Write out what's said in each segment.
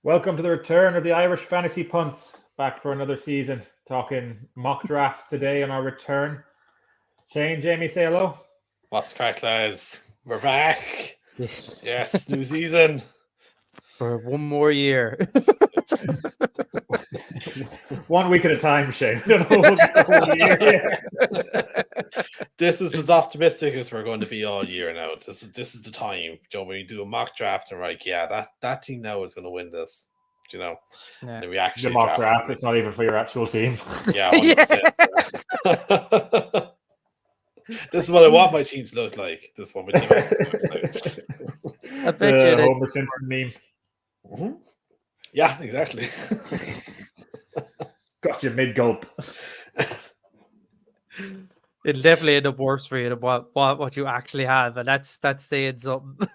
Welcome to the return of the Irish Fantasy Punts. Back for another season. Talking mock drafts today on our return. Shane, Jamie, say hello. What's crack, lads? We're back. Yes, new season. For one more year. 1 week at a time, Shane. I don't know what's the whole year. This is as optimistic as we're going to be all year now. This is the time. When you do a mock draft and like, yeah, that team now is going to win this. Yeah. And we actually the mock draft. It's not even for your actual team. Yeah, 100%. This is what I want my team to look like. This is what my team looks like. I bet you Homer Simpson meme. Mm-hmm. Yeah, exactly. Got you mid-gulp. It'll definitely end up worse for you than what you actually have, and that's saying something.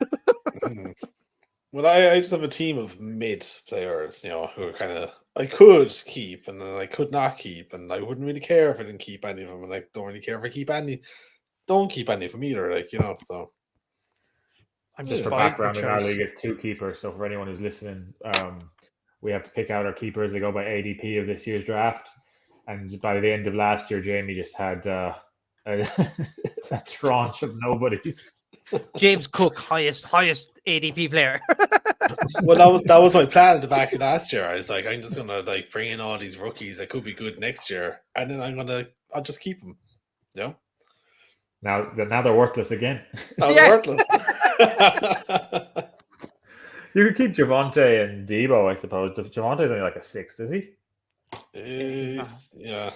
Well, I just have a team of mid players, who are kind of I could keep and then I could not keep, and I wouldn't really care if I didn't keep any of them, and I don't really care if I keep any. Don't keep any of them either, So I'm just for background, in our league, it's 2 keepers. So for anyone who's listening, we have to pick out our keepers. They go by ADP of this year's draft, and by the end of last year, Jamie just had a tranche of nobodies. James Cook, highest ADP player. Well, that was my plan at the back of last year. I was like, I'm just gonna bring in all these rookies that could be good next year, and then I'll just keep them. Yeah. Now they're worthless again. Now they're worthless. You could keep Javonte and Debo, I suppose. Javonte's only like a 6th, is he? Yeah.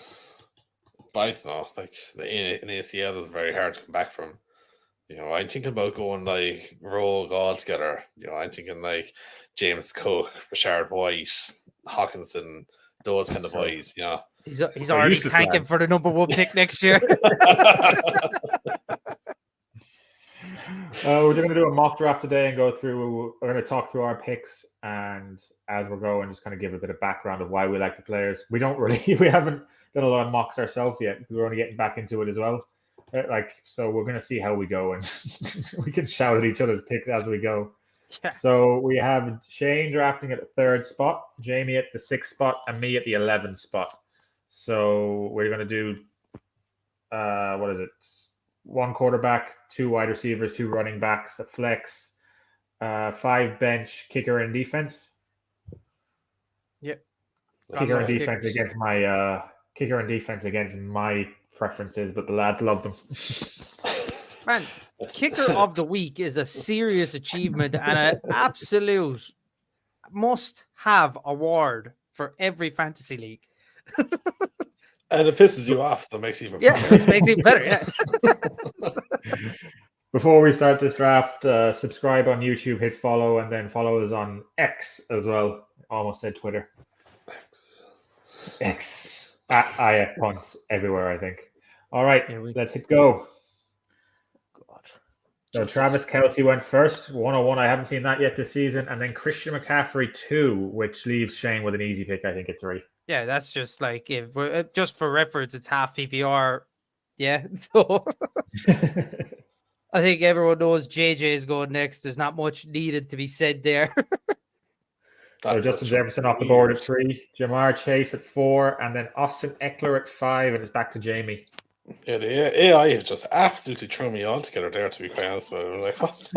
But it's not. An ACL is very hard to come back from. I'm thinking about going rogue altogether. I'm thinking James Cook, Rashard White, Hawkinson, those kind of boys. He's already tanking for the number 1 pick next year. We're going to do a mock draft today and we're going to talk through our picks, and as we're going, just kind of give a bit of background of why we like the players. We haven't done a lot of mocks ourselves yet. We're only getting back into it as well. So we're going to see how we go, and we can shout at each other's picks as we go. Yeah. So we have Shane drafting at the 3rd spot, Jamie at the 6th spot, and me at the 11th spot. So we're going to do, 1 quarterback, 2 wide receivers, 2 running backs, a flex, 5 bench, kicker and defense. Yep. Kicker and defense against my preferences, but the lads love them. Man, kicker of the week is a serious achievement and an absolute must-have award for every fantasy league. And it pisses you off, so it makes it even it makes it even better. Yeah. Before we start this draft, subscribe on YouTube, hit follow, and then follow us on X as well. Almost said Twitter. X. At IF Punts everywhere, I think. All right, let's hit go. God. So Travis Kelce went first, 101. I haven't seen that yet this season. And then Christian McCaffrey 2, which leaves Shane with an easy pick, I think, at 3. Yeah, that's just just for reference, it's half PPR. Yeah, so I think everyone knows JJ is going next. There's not much needed to be said there. So Justin Jefferson off the board at 3, Jamar Chase at 4, and then Austin Eckler at 5, and it's back to Jamie. Yeah, the AI have just absolutely thrown me all together there, to be quite honest. But I'm like, what?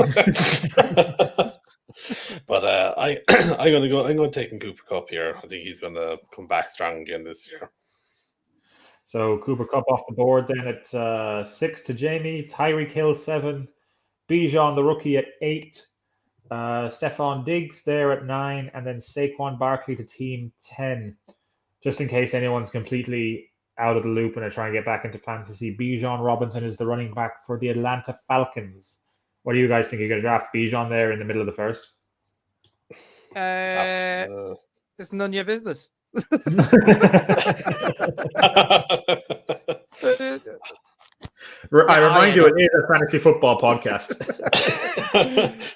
But I'm going to take Cooper Kupp here. I think he's going to come back strong again this year. So Cooper Kupp off the board then at 6 to Jamie, Tyreek Hill 7, Bijan the rookie at 8, Stephon Diggs there at 9, and then Saquon Barkley to team 10. Just in case anyone's completely out of the loop and are trying to get back into fantasy, Bijan Robinson is the running back for the Atlanta Falcons. What do you guys think? You're going to draft Bijan there in the middle of the first? It's none of your business. I remind you, it is a fantasy football podcast.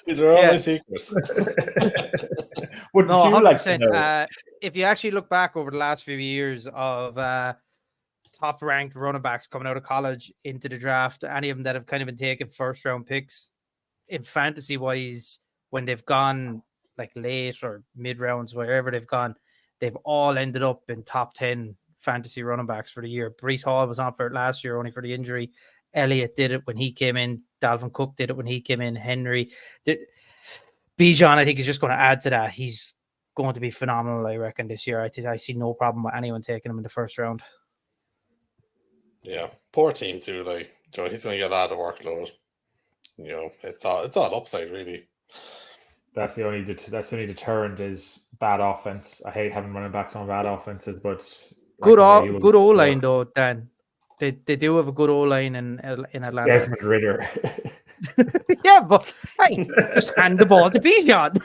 These are all my secrets. Wouldn't no, you 100%. like to know? If you actually look back over the last few years of top-ranked running backs coming out of college into the draft, any of them that have kind of been taking first-round picks in fantasy-wise, when they've gone like late or mid rounds, wherever they've gone, they've all ended up in top 10 fantasy running backs for the year. Brees Hall was on for it last year, only for the injury. Elliott did it when he came in. Dalvin Cook did it when he came in. Henry did. Bijan, I think, is just going to add to that. He's going to be phenomenal, I reckon, this year. I see no problem with anyone taking him in the first round. Yeah, poor team too. Like, you know, he's going to get a lot of workload. You know, it's all upside really. That's the only deterrent is bad offense. I hate having running backs on bad offenses, but good O line though, Dan. They do have a good O line in Atlanta. Desmond Ridder. Yeah, but hey, just hand the ball to Bijan.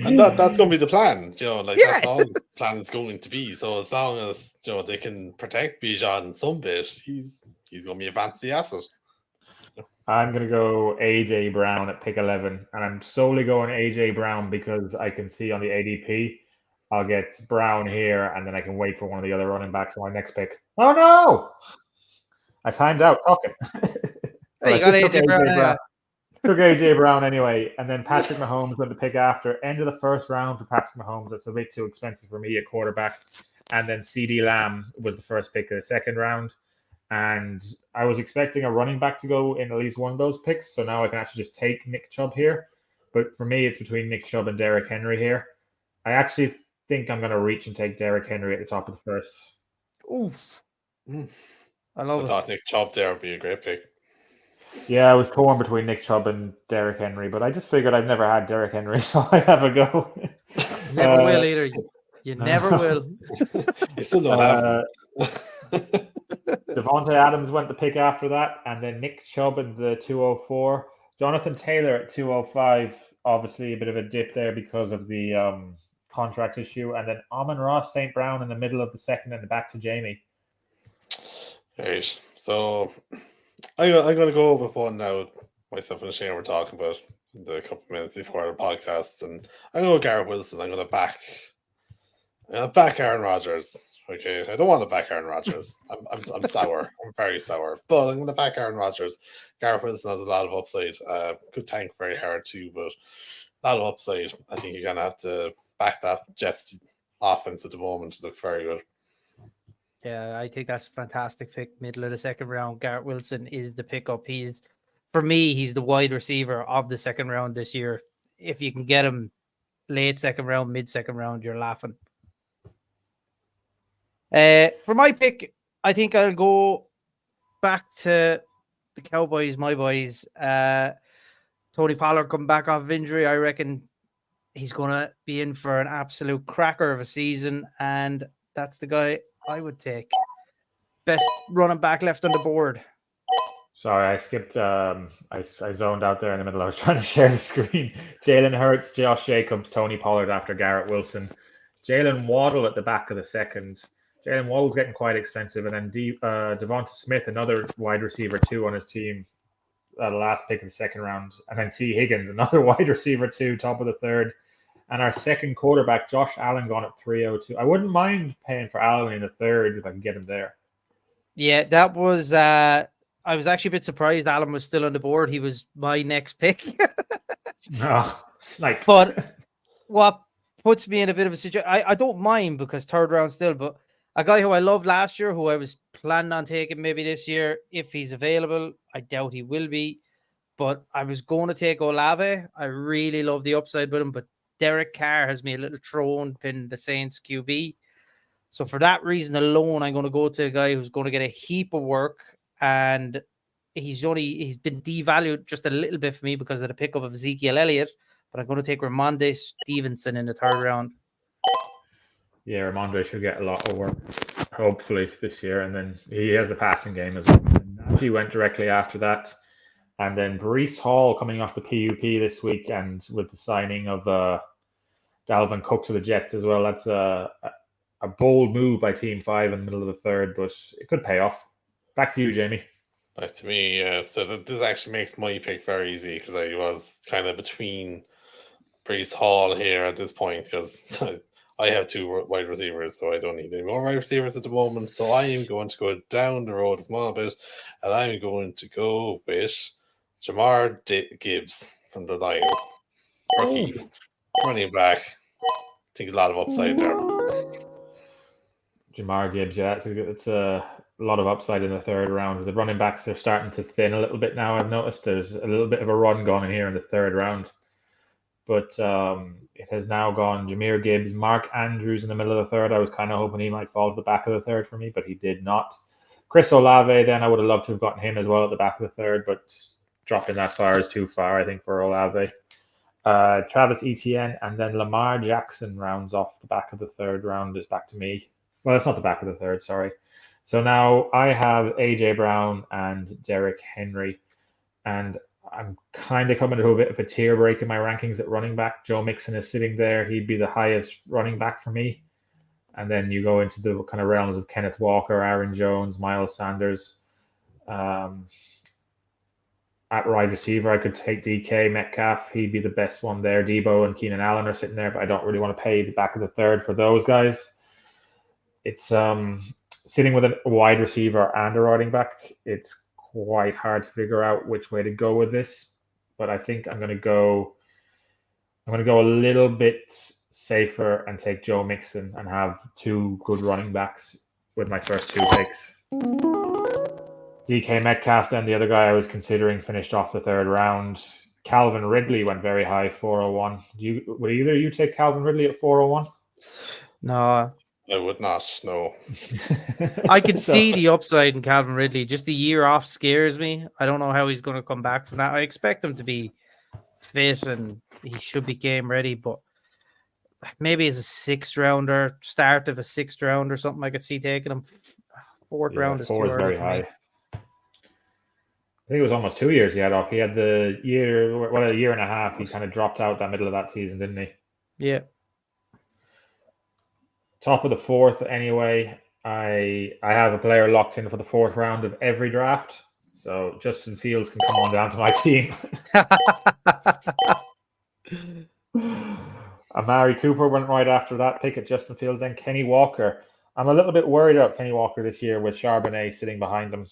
And that's going to be the plan, you know, like Yeah. that's all the plan is going to be. So as long as, you know, they can protect Bijan some bit, he's going to be a fancy asset. I'm going to go AJ Brown at pick 11, and I'm solely going AJ Brown because I can see on the ADP I'll get Brown here, and then I can wait for one of the other running backs on my next pick. Oh no! I timed out talking. Hey, you got AJ Brown. Took AJ Brown anyway, and then Patrick Mahomes went the pick after. End of the first round for Patrick Mahomes. That's a bit too expensive for me at quarterback. And then CeeDee Lamb was the first pick of the second round. And I was expecting a running back to go in at least one of those picks. So now I can actually just take Nick Chubb here. But for me, it's between Nick Chubb and Derrick Henry here. I actually think I'm going to reach and take Derrick Henry at the top of the first. Oof. I thought Nick Chubb there would be a great pick. Yeah, I was torn between Nick Chubb and Derrick Henry, but I just figured I've never had Derrick Henry, so I have a go. Never will either. You never will. You still don't have him. Devontae Adams went the pick after that, and then Nick Chubb in the 204. Jonathan Taylor at 205. Obviously, a bit of a dip there because of the contract issue, and then Amon-Ra St. Brown in the middle of the second, and back to Jamie. Right. So I'm going to go with one now. Myself and Shane were talking about the couple of minutes before the podcast, and I'm going to go Garrett Wilson. I'm going to back Aaron Rodgers. Okay, I don't want to back Aaron Rodgers. I'm sour. I'm very sour. But I'm going to back Aaron Rodgers. Garrett Wilson has a lot of upside. Could tank very hard too, but a lot of upside. I think you're going to have to back that Jets offense at the moment. It looks very good. Yeah, I think that's a fantastic pick. Middle of the second round, Garrett Wilson is the pickup. For me, he's the wide receiver of the second round this year. If you can get him late second round, mid second round, you're laughing. For my pick, I think I'll go back to the Cowboys, my boys. Tony Pollard coming back off of injury. I reckon he's going to be in for an absolute cracker of a season, and that's the guy I would take. Best running back left on the board. Sorry, I skipped. I zoned out there in the middle. I was trying to share the screen. Jalen Hurts, Josh Jacobs, Tony Pollard after Garrett Wilson. Jalen Waddle at the back of the second. Jalen Waddle's getting quite expensive. And then Devonta Smith, another wide receiver, 2 on his team. The last pick of the second round. And then T. Higgins, another wide receiver, 2, top of the third. And our second quarterback, Josh Allen, gone at 302. I wouldn't mind paying for Allen in the third if I can get him there. Yeah, that was... I was actually a bit surprised Allen was still on the board. He was my next pick. Like, but what puts me in a bit of a situation, I don't mind because third round still, but a guy who I loved last year, who I was planning on taking maybe this year, if he's available, I doubt he will be, but I was going to take Olave. I really love the upside with him, but Derek Carr has me a little thrown pin the Saints QB. So for that reason alone, I'm going to go to a guy who's going to get a heap of work. And he's been devalued just a little bit for me because of the pickup of Ezekiel Elliott, but I'm going to take Ramondre Stevenson in the third round. Yeah, Ramondre should get a lot of work, hopefully, this year. And then he has the passing game as well. He went directly after that. And then Brees Hall coming off the PUP this week, and with the signing of Dalvin Cook to the Jets as well. That's a bold move by Team 5 in the middle of the third, but it could pay off. Back to you, Jamie. Back to me. So this actually makes my pick very easy because I was kind of between Brees Hall here at this point because I have 2 wide receivers, so I don't need any more wide receivers at the moment. So I am going to go down the road a small bit, and I'm going to go with Jamar Gibbs from the Lions. rookie running back. I think a lot of upside there. Jamar Gibbs, yeah, it's a lot of upside in the third round. The running backs are starting to thin a little bit now. I've noticed there's a little bit of a run going in here in the third round. But it has now gone Jahmyr Gibbs, Mark Andrews in the middle of the third. I was kind of hoping he might fall to the back of the third for me, but he did not. Chris Olave, then I would have loved to have gotten him as well at the back of the third, but dropping that far is too far, I think, for Olave. Travis Etienne, and then Lamar Jackson rounds off the back of the third round is back to me. Well, it's not the back of the third, sorry. So now I have AJ Brown and Derrick Henry, and I'm kind of coming to a bit of a tier break in my rankings at running back. Joe Mixon is sitting there. He'd be the highest running back for me. And then you go into the kind of realms of Kenneth Walker, Aaron Jones, Miles Sanders. At wide receiver, I could take DK Metcalf. He'd be the best one there. Debo and Keenan Allen are sitting there, but I don't really want to pay the back of the third for those guys. It's sitting with a wide receiver and a running back. It's quite hard to figure out which way to go with this, but I think I'm going to go a little bit safer and take Joe Mixon and have two good running backs with my first two picks. DK Metcalf, then the other guy I was considering, finished off the third round. Calvin Ridley went very high, 401. Would either of you take Calvin Ridley at 401? No. I would not, no. I can see the upside in Calvin Ridley. Just a year off scares me. I don't know how he's going to come back from that. I expect him to be fit and he should be game ready, but maybe as a sixth rounder, start of a sixth round or something, I could see taking him. Fourth round is too early very for high. me. I think it was almost 2 years he had off. He had a year and a half. He kind of dropped out that middle of that season, didn't he? Yeah. Top of the fourth, anyway. I have a player locked in for the fourth round of every draft. So Justin Fields can come on down to my team. Amari Cooper went right after that pick at Justin Fields. Then Kenny Walker. I'm a little bit worried about Kenny Walker this year with Charbonnet sitting behind him.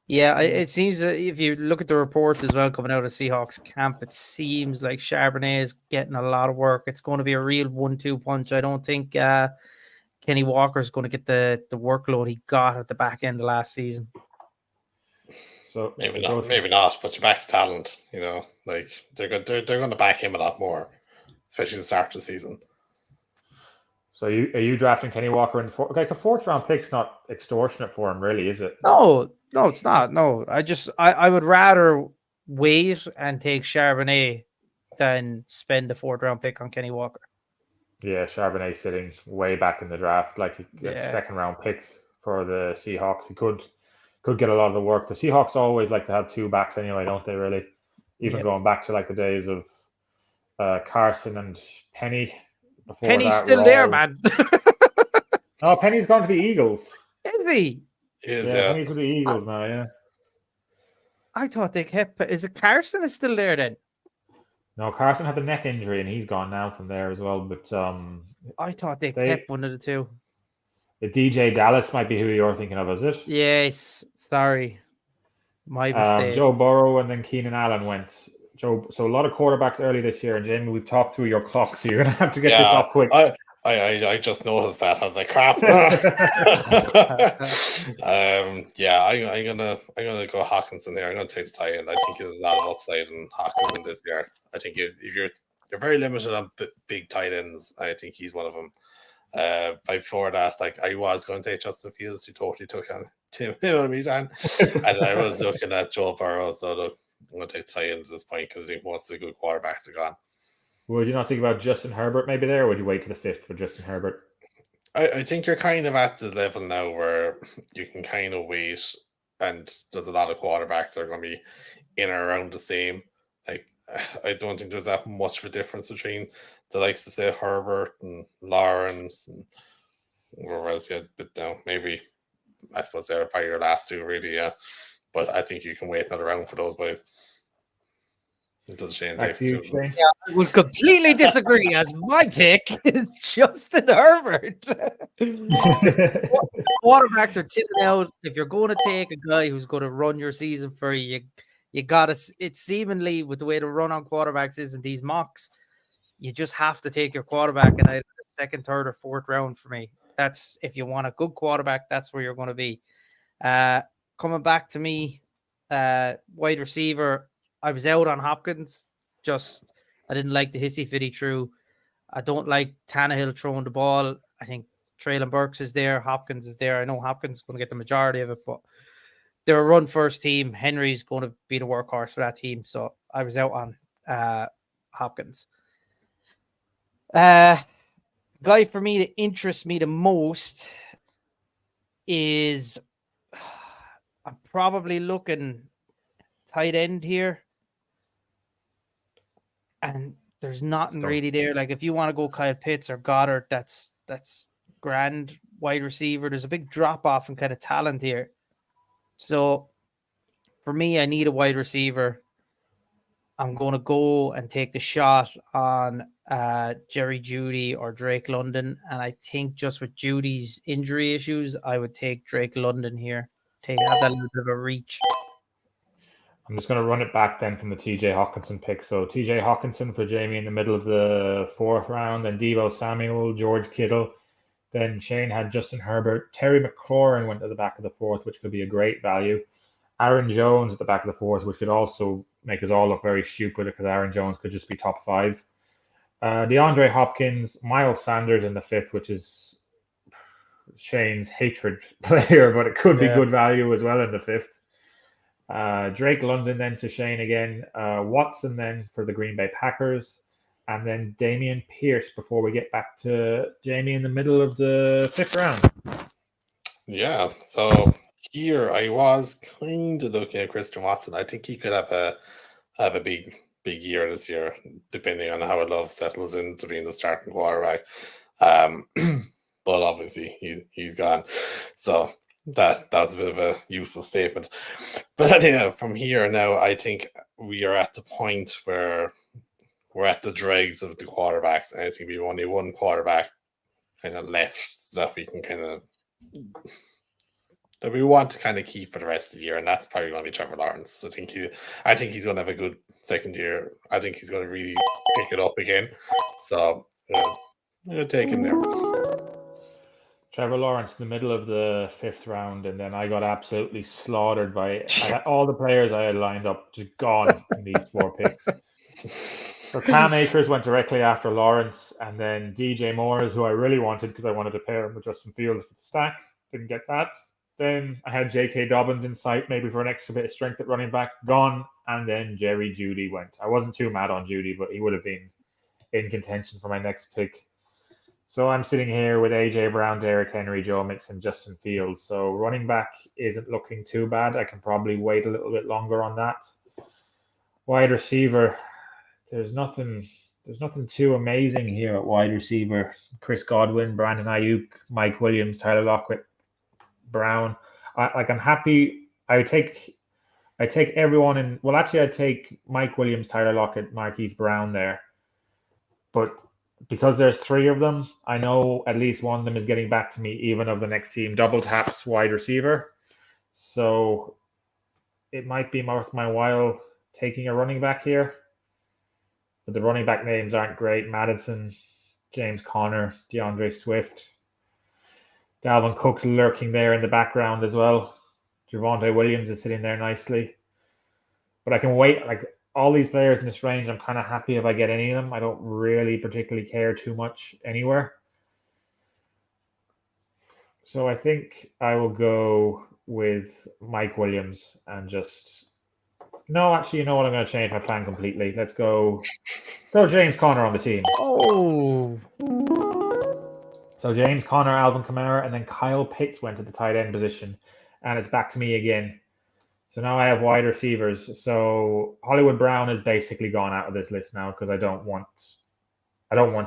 Yeah, it seems that if you look at the reports as well coming out of Seahawks camp, it seems like Charbonnet is getting a lot of work. It's going to be a real 1-2 punch. I don't think Kenny Walker is going to get the workload he got at the back end of last season. So maybe not. But you're back to talent. You know, like they're going to back him a lot more, especially the start of the season. So are you drafting Kenny Walker in the fourth? Okay, a fourth round pick's not extortionate for him, really, is it? No, it's not. No, I would rather wait and take Charbonnet than spend a fourth round pick on Kenny Walker. Yeah, Charbonnet sitting way back in the draft, like a second round pick for the Seahawks. He could get a lot of the work. The Seahawks always like to have two backs anyway, don't they? Really, even going back to like the days of Carson and Penny. Penny's still there, man. No, Penny's gone to the Eagles. Is he? Penny's with the Eagles now, yeah. I thought they kept... Is it Carson is still there then? No, Carson had the neck injury and he's gone now from there as well. But I thought they kept one of the two. The DJ Dallas might be who you're thinking of, is it? Yes. Sorry. My mistake. Joe Burrow and then Keenan Allen went. So a lot of quarterbacks early this year, and Jamie, we've talked through your clock, so you're gonna have to get this off quick. I just noticed that. I was like, crap. I'm gonna go Hawkinson there. I'm gonna take the tight end. I think there's a lot of upside in Hawkinson this year. I think if you're very limited on big tight ends, I think he's one of them. Before that, like I was going to take Justin Fields, who totally took on Tim Meezan, and I was looking at Joe Burrow. So look, I'm going to take tight end at this point because I think most of the good quarterbacks are gone. Would you not think about Justin Herbert maybe there, or would you wait to the fifth for Justin Herbert? I think you're kind of at the level now where you can kind of wait, and there's a lot of quarterbacks that are going to be in or around the same. Like I don't think there's that much of a difference between the likes of say Herbert and Lawrence and whoever else get a bit down. Maybe I suppose they're probably your last two, really, yeah. But I think you can wait another round for those boys. Until Shane takes two. Yeah, I would completely disagree, as my pick is Justin Herbert. Quarterbacks are tilting out. If you're going to take a guy who's going to run your season for you, You got to, it's seemingly with the way the run on quarterbacks is in these mocks, you just have to take your quarterback in either the second, third, or fourth round for me. That's if you want a good quarterback, that's where you're going to be. Coming back to me, wide receiver, I was out on Hopkins. Just I didn't like the hissy fitty through. I don't like Tannehill throwing the ball. I think Traylon Burks is there. Hopkins is there. I know Hopkins is going to get the majority of it, but they're a run first team. Henry's going to be the workhorse for that team. So I was out on Hopkins. Guy for me that interests me the most is I'm probably looking tight end here. And there's nothing really there. Like if you want to go Kyle Pitts or Goddard, that's grand. Wide receiver, there's a big drop off in kind of talent here. So for me, I need a wide receiver. I'm going to go and take the shot on Jerry Jeudy or Drake London. And I think just with Judy's injury issues, I would take Drake London here. Have that little bit of a reach. I'm just going to run it back then from the TJ Hawkinson pick. So TJ Hawkinson for Jamie in the middle of the 4th round, then Deebo Samuel, George Kittle. Then Shane had Justin Herbert. Terry McLaurin went to the back of the 4th, which could be a great value. Aaron Jones at the back of the 4th, which could also make us all look very stupid because Aaron Jones could just be top 5. DeAndre Hopkins, Miles Sanders in the 5th, which is Shane's hatred player, but it could be good value as well in the 5th. Drake London then to Shane again. Watson then for the Green Bay Packers. And then Damian Pierce before we get back to Jamie in the middle of the 5th round. Yeah, so here I was kind of looking at Christian Watson. I think he could have a big year this year, depending on how Love settles into being the starting quarterback. But obviously he's gone. So that's a bit of a useless statement. But anyhow, from here now, I think we are at the point where we're at the dregs of the quarterbacks. And I think we have only one quarterback kind of left that we can that we want to kind of keep for the rest of the year, and that's probably going to be Trevor Lawrence. I think he's going to have a good second year. I think he's going to really pick it up again. So I'm going to take him there. Trevor Lawrence in the middle of the 5th round, and then I got absolutely slaughtered by all the players I had lined up, just gone in these 4 picks. So Cam Akers went directly after Lawrence, and then DJ Moore is who I really wanted because I wanted to pair him with Justin Fields for the stack. Didn't get that. Then I had J.K. Dobbins in sight, maybe for an extra bit of strength at running back, gone. And then Jerry Jeudy went. I wasn't too mad on Jeudy, but he would have been in contention for my next pick. So I'm sitting here with A.J. Brown, Derrick Henry, Joe Mixon, Justin Fields. So running back isn't looking too bad. I can probably wait a little bit longer on that. Wide receiver, there's nothing too amazing here at wide receiver. Chris Godwin, Brandon Ayuk, Mike Williams, Tyler Lockett, Brown. I'm happy. I take everyone in. Well, actually, I'd take Mike Williams, Tyler Lockett, Marquise Brown there. But because there's 3 of them, I know at least one of them is getting back to me, even of the next team. Double taps wide receiver. So it might be worth my while taking a running back here. But the running back names aren't great. Madison, James Conner, DeAndre Swift. Dalvin Cook's lurking there in the background as well. Javonte Williams is sitting there nicely. But I can wait. Like all these players in this range, I'm kind of happy if I get any of them. I don't really particularly care too much anywhere. So I think I will go with Mike Williams and just... No, actually, you know what? I'm going to change my plan completely. Let's go James Conner on the team. Oh. So James Conner, Alvin Kamara, and then Kyle Pitts went to the tight end position. And it's back to me again. So now I have wide receivers. So Hollywood Brown is basically gone out of this list now because I don't want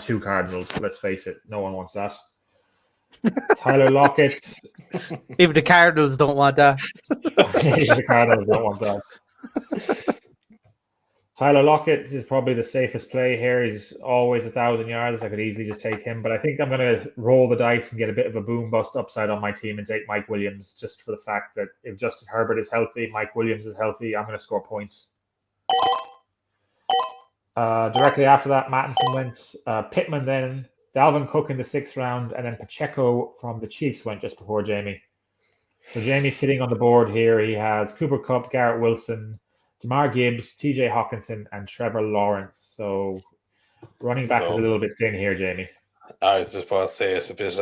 2 Cardinals. Let's face it. No one wants that. Tyler Lockett. Even the Cardinals don't want that. The Cardinals don't want that. Tyler Lockett is probably the safest play here. He's always 1,000 yards. I could easily just take him, but I think I'm going to roll the dice and get a bit of a boom bust upside on my team and take Mike Williams, just for the fact that if Justin Herbert is healthy, Mike Williams is healthy, I'm going to score points. Directly after that, Mattinson went, Pittman then, Dalvin Cook in the 6th round, and then Pacheco from the Chiefs went just before Jamie. So Jamie's sitting on the board here. He has Cooper Kupp, Garrett Wilson, Jamar Gibbs, TJ Hawkinson, and Trevor Lawrence. So running back is a little bit thin here, Jamie. I was just about to say it's a bit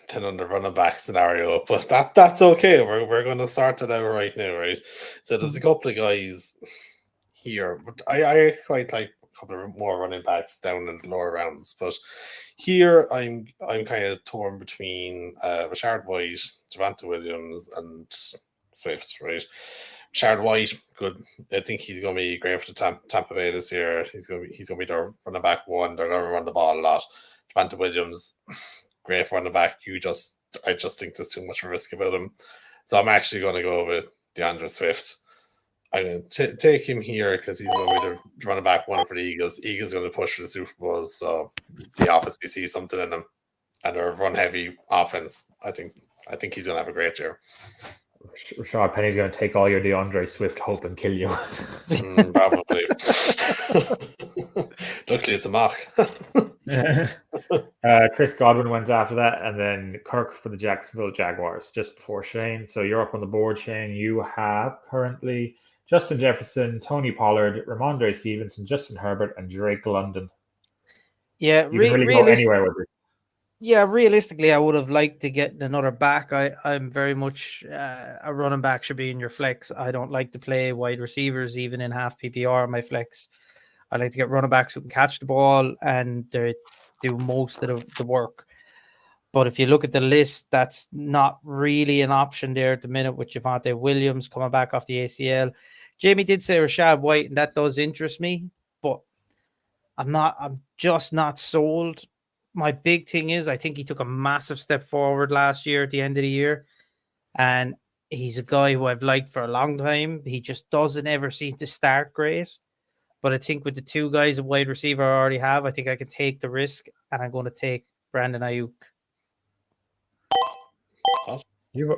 thin on the running back scenario, but that's okay. We're going to start it out right now, right? So there's a couple of guys here, but I quite like a couple of more running backs down in the lower rounds. But here I'm kind of torn between Rashard White, Javonte Williams, and Swift, right? Rashard White, good. I think he's going to be great for the Tampa Bay this year. He's going to be their running back one. They're going to run the ball a lot. Javonte Williams, great for running back. I just think there's too much risk about him. So I'm actually going to go with DeAndre Swift. I'm going to take him here because he's going to be the running back one for the Eagles. Eagles are going to push for the Super Bowl, so they obviously see something in him. And they're a run-heavy offense. I think he's going to have a great year. Rashard Penny's going to take all your DeAndre Swift hope and kill you. Probably. Luckily, it's a mock. Chris Godwin went after that, and then Kirk for the Jacksonville Jaguars just before Shane. So you're up on the board, Shane. You have currently Justin Jefferson, Tony Pollard, Ramondre Stevenson, Justin Herbert, and Drake London. Yeah, you can really go anywhere with it. Yeah, realistically, I would have liked to get another back. I'm very much a running back should be in your flex. I don't like to play wide receivers, even in half PPR on my flex. I like to get running backs who can catch the ball and they do most of the work. But if you look at the list, that's not really an option there at the minute with Javonte Williams coming back off the ACL. Jamie did say Rashad White, and that does interest me, but I'm just not sold. My big thing is I think he took a massive step forward last year at the end of the year. And he's a guy who I've liked for a long time. He just doesn't ever seem to start great. But I think with the two guys at wide receiver I already have, I think I can take the risk, and I'm going to take Brandon Ayuk. You've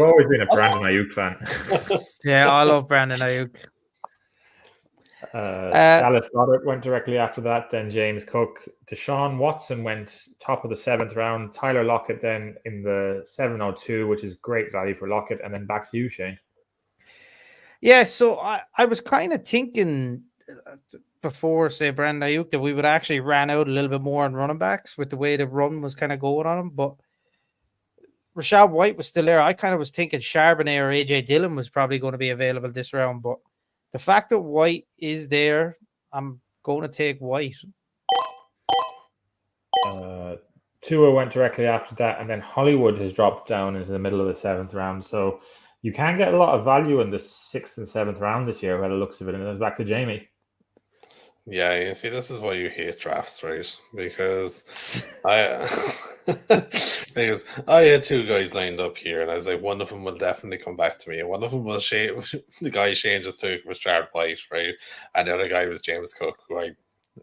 always been a Brandon Ayuk fan. Yeah, I love Brandon Ayuk. Dallas Goedert went directly after that. Then James Cook. Deshaun Watson went top of the 7th round. Tyler Lockett then in the 702, which is great value for Lockett. And then back to you, Shane. Yeah, so I was kind of thinking before, say, Brandon Ayuk, that we would actually ran out a little bit more on running backs with the way the run was kind of going on him. But Rashad White was still there. I kind of was thinking Charbonnet or AJ Dillon was probably going to be available this round. But the fact that White is there, I'm going to take White. Tua went directly after that, and then Hollywood has dropped down into the middle of the 7th round. So you can get a lot of value in the 6th and 7th round this year by the looks of it. And it's back to Jamie. Yeah, you see, this is why you hate drafts, right? Because I had two guys lined up here, and I was like, one of them will definitely come back to me. And one of them was the guy Shane just took was Rashard White, right? And the other guy was James Cook, who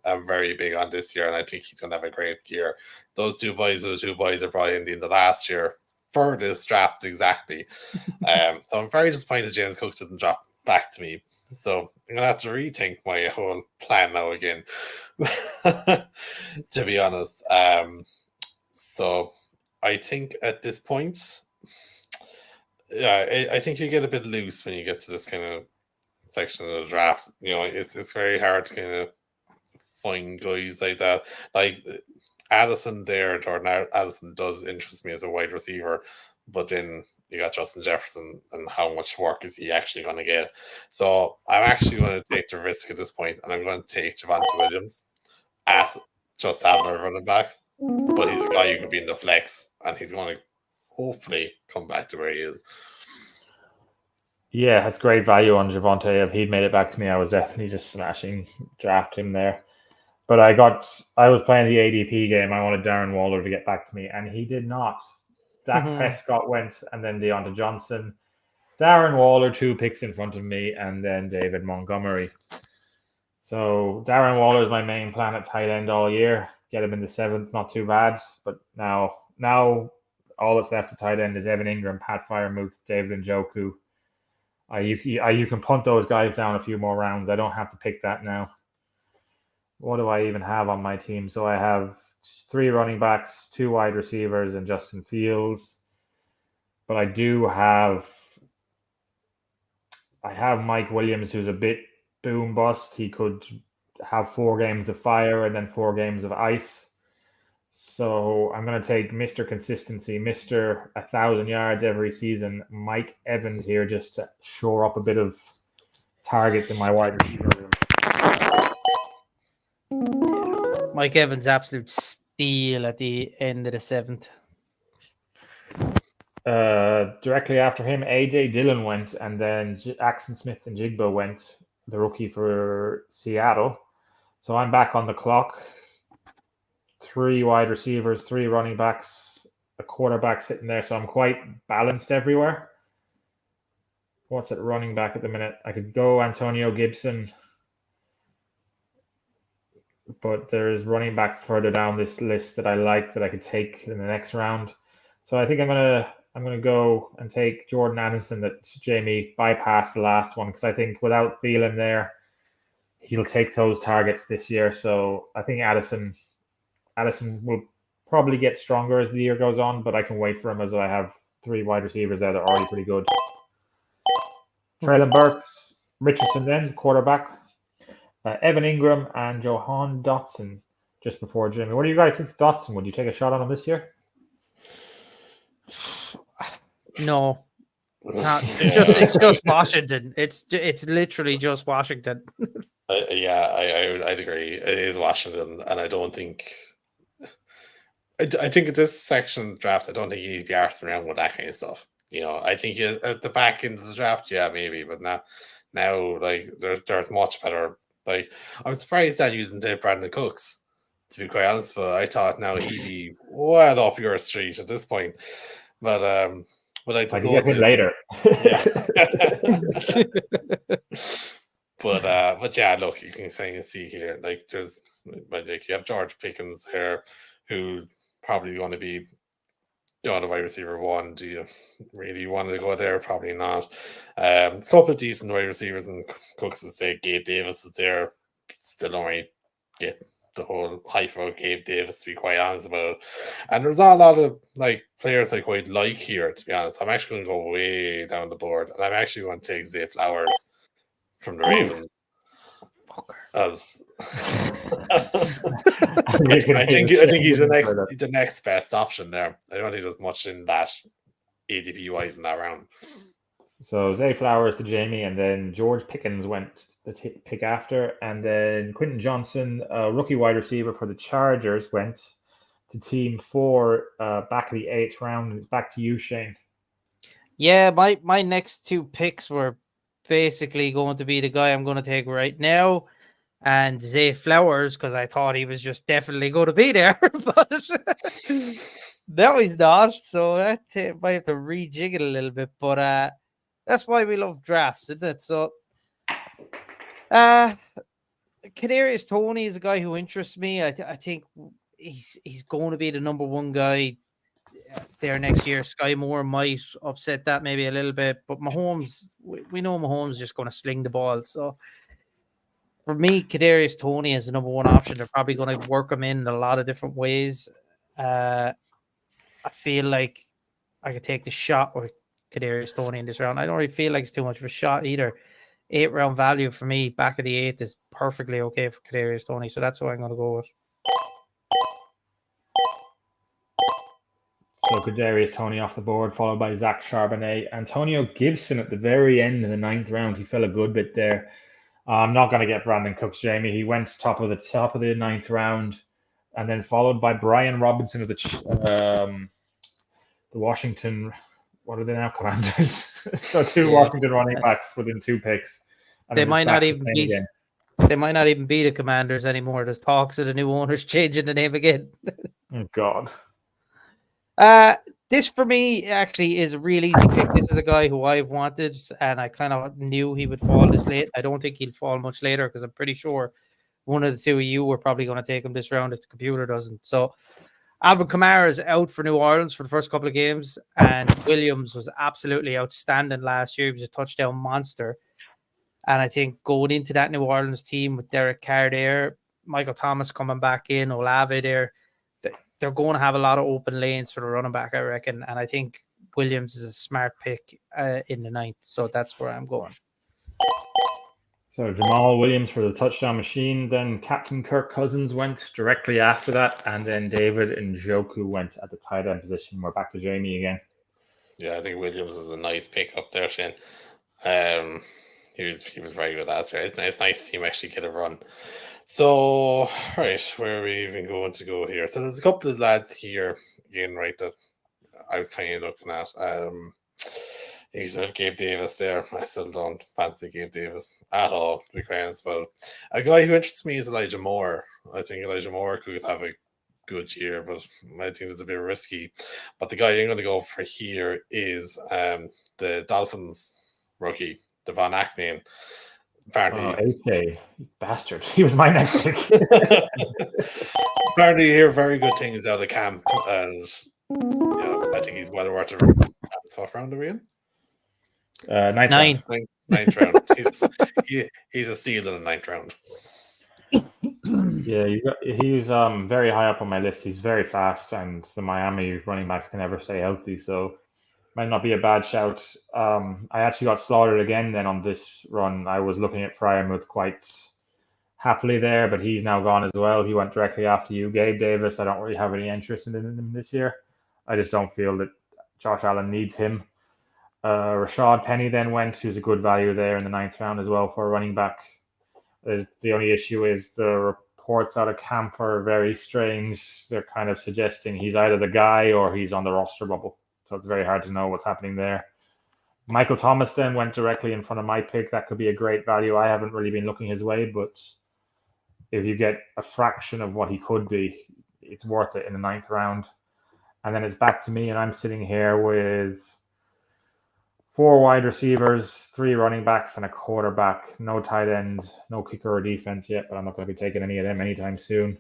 I'm very big on this year, and I think he's going to have a great year. Those two boys are probably in the last year for this draft exactly. So I'm very disappointed James Cook didn't drop back to me. So I'm going to have to rethink my whole plan now again, to be honest. So I think at this point, I think you get a bit loose when you get to this kind of section of the draft. You know, it's very hard to kind of find guys like that. Like Addison there, Jordan Addison does interest me as a wide receiver, but then you got Justin Jefferson, and how much work is he actually going to get? So I'm actually going to take the risk at this point, and I'm going to take Javonte Williams as just having a running back. But he's a guy who could be in the flex, and he's going to hopefully come back to where he is. Yeah, that's great value on Javonte. If he'd made it back to me, I was definitely just smashing draft him there. But I was playing the ADP game. I wanted Darren Waller to get back to me, and he did not. Dak Prescott went, and then Deontay Johnson. Darren Waller 2 picks in front of me, and then David Montgomery. So Darren Waller is my main plan at tight end all year. Get him in the 7th, not too bad. But now all that's left at tight end is Evan Ingram, Pat Freiermuth, David Njoku. You can punt those guys down a few more rounds. I don't have to pick that now. What do I even have on my team? So I have 3 running backs, 2 wide receivers, and Justin Fields. But I have Mike Williams, who's a bit boom bust. He could have 4 games of fire and then 4 games of ice. So I'm going to take Mr. Consistency, Mr. 1,000 yards every season, Mike Evans here, just to shore up a bit of targets in my wide receiver room. Mike Evans, absolute steal at the end of the 7th. Directly after him, AJ Dillon went, and then Axon Smith and Jigba went, the rookie for Seattle. So I'm back on the clock. 3 wide receivers, 3 running backs, a quarterback sitting there. So I'm quite balanced everywhere. What's at running back at the minute? I could go Antonio Gibson, but there's running backs further down this list that I like that I could take in the next round. So I think I'm gonna go and take Jordan Addison that Jamie bypassed the last one, because I think without Thielen there, he'll take those targets this year. So I think Addison will probably get stronger as the year goes on, but I can wait for him as I have 3 wide receivers that are already pretty good. Traylon Burks, Richardson then, quarterback. Evan Ingram and Johan Dotson just before Jimmy. What do you guys think of Dotson? Would you take a shot on him this year? No. It's just Washington. It's literally just Washington. I'd agree. It is Washington, and I don't think. I think at this section of the draft, I don't think you'd be arsing around with that kind of stuff. I think at the back end of the draft, yeah, maybe, but now, like there's much better. Like I'm surprised that you didn't take Brandon Cooks, to be quite honest. But I thought now he'd be well up your street at this point. But I can get him later. Yeah. But yeah, look, you can kind of see here, like you have George Pickens here, who's probably going to be the wide receiver 1. Do you really want to go there? Probably not. A couple of decent wide receivers, and Cooks would say Gabe Davis is there. Still don't really get the whole hype about Gabe Davis, to be quite honest about it. And there's not a lot of like players I quite like here, to be honest. I'm actually going to go way down the board, and I'm actually going to take Zay Flowers from the Ravens. As I think he's the next best option there. I don't think there's much in that ADP wise in that round. So Zay Flowers to Jamie, and then George Pickens went the pick after, and then Quentin Johnson, rookie wide receiver for the Chargers, went to team 4 back of the 8th round. And it's back to you, Shane. Yeah, my next 2 picks were basically going to be the guy I'm going to take right now, and Zay Flowers, because I thought he was just definitely going to be there, but no, he's not. So I might have to rejig it a little bit, but that's why we love drafts, isn't it? So Kadarius Toney is a guy who interests me. I think he's going to be the number 1 guy there next year. Sky Moore might upset that maybe a little bit, but Mahomes, we know Mahomes is just going to sling the ball. So for me, Kadarius Toney is the number 1 option. They're probably going to work him in a lot of different ways. I feel like I could take the shot with Kadarius Toney in this round. I don't really feel like it's too much of a shot either. 8 round value for me, back of the 8th, is perfectly okay for Kadarius Toney. So that's what I'm going to go with. So Kadarius Toney off the board, followed by Zach Charbonnet. Antonio Gibson at the very end of the 9th round. He fell a good bit there. I'm not going to get Brandon Cooks, Jamie. He went top of the 9th round, and then followed by Brian Robinson of the Washington. What are they now? Commanders. So 2 Washington running backs within 2 picks. They might not even be. They might not even be the Commanders anymore. There's talks of the new owners changing the name again. Oh God. This for me actually is a real easy pick. This is a guy who I've wanted, and I kind of knew he would fall this late. I don't think he'll fall much later because I'm pretty sure one of the two of you were probably going to take him this round if the computer doesn't. So Alvin Kamara is out for New Orleans for the first couple of games, and Williams was absolutely outstanding last year. He was a touchdown monster. And I think going into that New Orleans team with Derek Carr there, Michael Thomas coming back in, Olave there, they're going to have a lot of open lanes for the running back, I reckon. And I think Williams is a smart pick in the ninth. So that's where I'm going. So Jamal Williams for the touchdown machine. Then Captain Kirk Cousins went directly after that. And then David Njoku went at the tight end position. We're back to Jamie again. Yeah, I think Williams is a nice pick up there, Shane. He was very good last year. It's nice to see him actually get a run. So, right, where are we even going to go here? So there's a couple of lads here again, right, that I was kind of looking at. You said Gabe Davis there. I still don't fancy Gabe Davis at all, to be quite honest. But a guy who interests me is Elijah Moore. I think Elijah Moore could have a good year, but I think it's a bit risky. But the guy I'm going to go for here is the Dolphins rookie, Devon Achane. Apparently, AK, bastard. He was my next pick. apparently, you hear very good things out of camp, and I think he's well worth it. What round are we in? Ninth Nine. round. Ninth round. He's a steal in the ninth round. Yeah, he's very high up on my list. He's very fast, and the Miami running backs can never stay healthy, so might not be a bad shout. I actually got slaughtered again then on this run. I was looking at Frymouth quite happily there, but he's now gone as well. He went directly after you, Gabe Davis. I don't really have any interest in him this year. I just don't feel that Josh Allen needs him. Rashad Penny then went, who's a good value there in the ninth round as well for a running back. The only issue is the reports out of camp are very strange. They're kind of suggesting he's either the guy or he's on the roster bubble. So it's very hard to know what's happening there. Michael Thomas then went directly in front of my pick. That could be a great value. I haven't really been looking his way, but if you get a fraction of what he could be, it's worth it in the ninth round. And then it's back to me, and I'm sitting here with 4 wide receivers, 3 running backs, and a quarterback. No tight end, no kicker or defense yet, but I'm not going to be taking any of them anytime soon.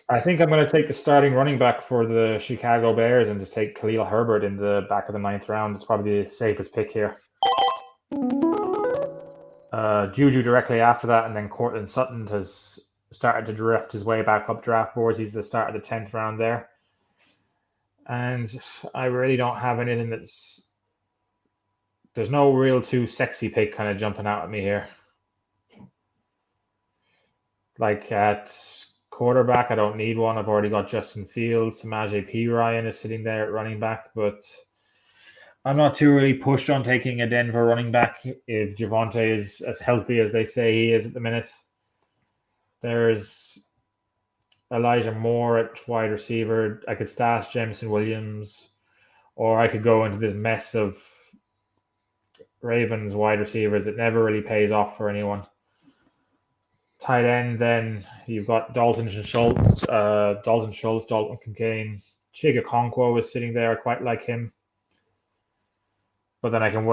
I think I'm going to take the starting running back for the Chicago Bears and just take Khalil Herbert in the back of the ninth round. It's probably the safest pick here. Juju directly after that, and then Cortland Sutton has started to drift his way back up draft boards. He's the start of the 10th round there. And I really don't have anything there's no real too sexy pick kind of jumping out at me here. Like at quarterback, I don't need one. I've already got Justin Fields. Samaje Perine is sitting there at running back, but I'm not too really pushed on taking a Denver running back if Javonte is as healthy as they say he is at the minute. There's Elijah Moore at wide receiver. I could stash Jameson Williams, or I could go into this mess of Ravens wide receivers. It never really pays off for anyone. Tight end, then you've got Dalton Schultz, Dalton Kincaid. Chig Okonkwo is sitting there. I quite like him. But then I can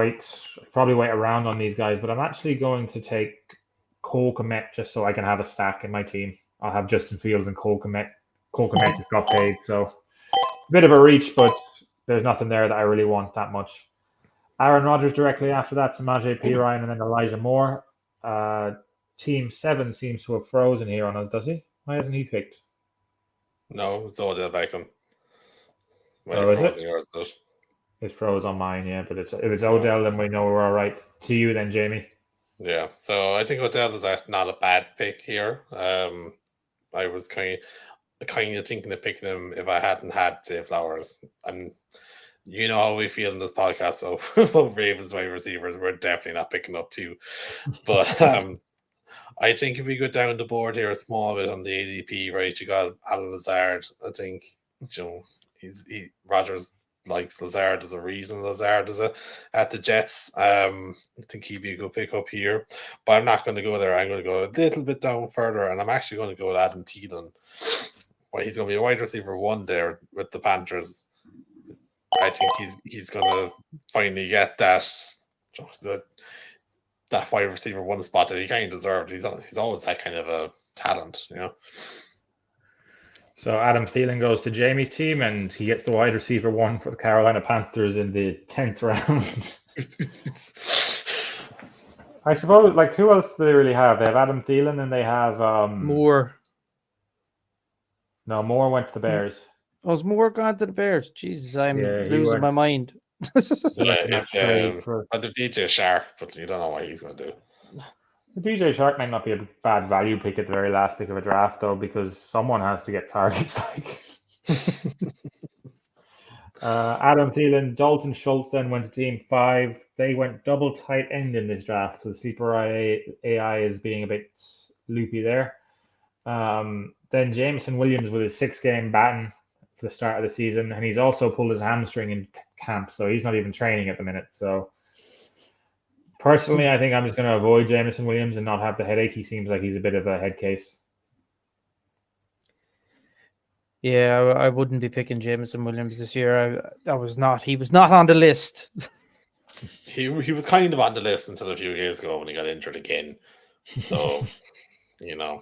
probably wait around on these guys. But I'm actually going to take Cole Kmet just so I can have a stack in my team. I'll have Justin Fields and Cole Kmet. Cole Kmet just got paid, so a bit of a reach, but there's nothing there that I really want that much. Aaron Rodgers directly after that, Samaje Perine, and then Elijah Moore. Team 7 seems to have frozen here on us, does he? Why hasn't he picked? No, it's Odell Beckham. Is it? It's froze on mine, yeah, but if it's Odell, then we know we're all right. To you then, Jamie. Yeah, so I think Odell is not a bad pick here. I was kind of thinking of picking him if I hadn't had Zay Flowers. And you know how we feel in this podcast about Ravens wide receivers. We're definitely not picking up 2. But I think if we go down the board here a small bit on the ADP, right, you got Allen Lazard. I think Rodgers likes Lazard. There's a reason Lazard is at the Jets. I think he'd be a good pick up here, but I'm not going to go there. I'm going to go a little bit down further, and I'm actually going to go with Adam Thielen. well, he's going to be a wide receiver 1 there with the Panthers. I think he's going to finally get that wide receiver 1 spot that he kind of deserved. He's always that kind of a talent, you know. So Adam Thielen goes to Jamie's team, and he gets the wide receiver 1 for the Carolina Panthers in the 10th round. I suppose, like, who else do they really have? They have Adam Thielen, and they have Moore. No, Moore went to the Bears. Was Moore gone to the Bears? Jesus, I'm losing my mind. It's either DJ Shark, but you don't know what he's going to do. The DJ Shark might not be a bad value pick at the very last pick of a draft, though, because someone has to get targets. Adam Thielen, Dalton Schultz then went to team 5. They went double tight end in this draft, so the sleeper AI is being a bit loopy there. Then Jameson Williams with his 6-game ban for the start of the season, and he's also pulled his hamstring in camp, so he's not even training at the minute. So personally, I think I'm just going to avoid Jameson Williams and not have the headache. He seems like he's a bit of a head case. Yeah, I wouldn't be picking Jameson Williams this year. He was not on the list. He was kind of on the list until a few years ago when he got injured again. So, you know.